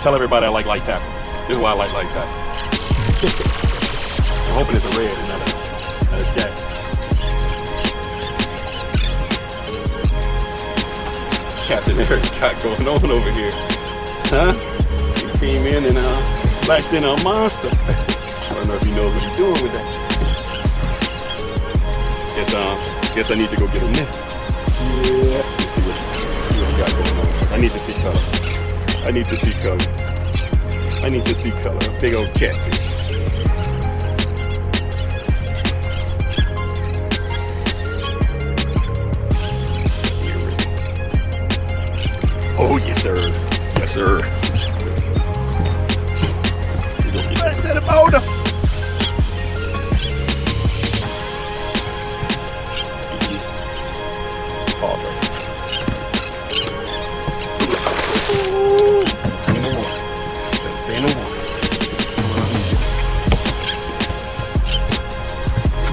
tell everybody I like light tapping. This is why I like light tapping. I'm hoping it's a red and not a jack. Captain Eric got going on over here. Huh? He came in and flashed in a monster. I don't know if he knows what he's doing with that. Guess I need to go get a net. Yeah. Let's see what he got going on. I need to see color. I need to see color. I need to see color. A big old catfish. Oh, yes, sir. Yes, sir. Back to the boulder. Stay in the water.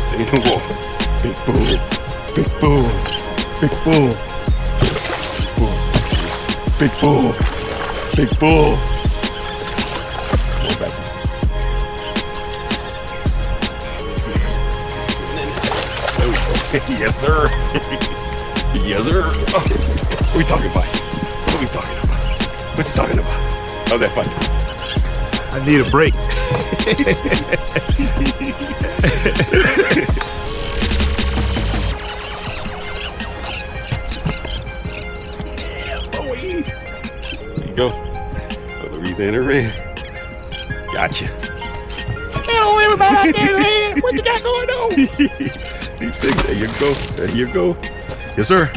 Stay in the water. Big bull. Big bull. Big bull. Big bull. Big bull. Go back. There we go. Yes, sir. Yes, sir. Oh, what are we talking about? What are we talking about? What you talking about? How's that fight? I need a break. There you go. Oh, Louisiana red. Gotcha. Hello, everybody out there, man. What you got going on? Deep six. There you go. There you go. Yes, sir.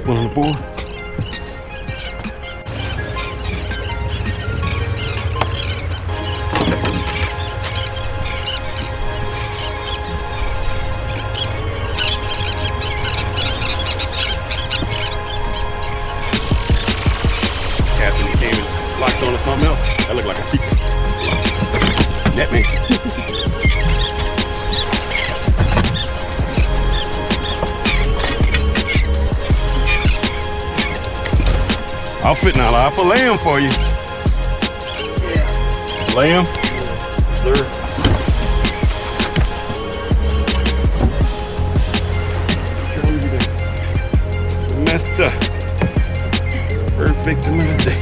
One on the board. Captain came and locked on to something else. That looked like a keeper. Net man. I'll fit now. I'll fillet him for you. Yeah. Fillet him? Sir. Messed up. First victim of the day.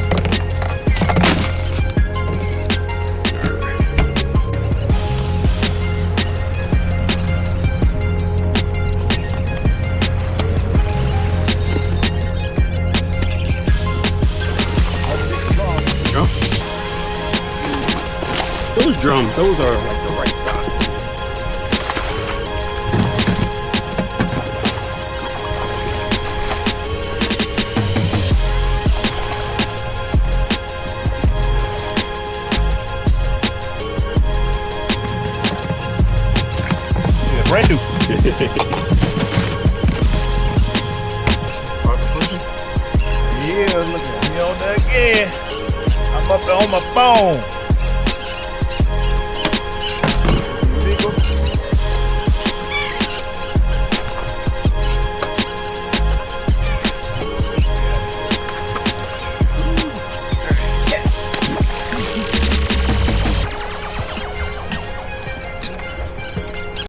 Those drums, those are like the right size. Yeah, brand new. Yeah, look at me on there again. I'm up there on my phone.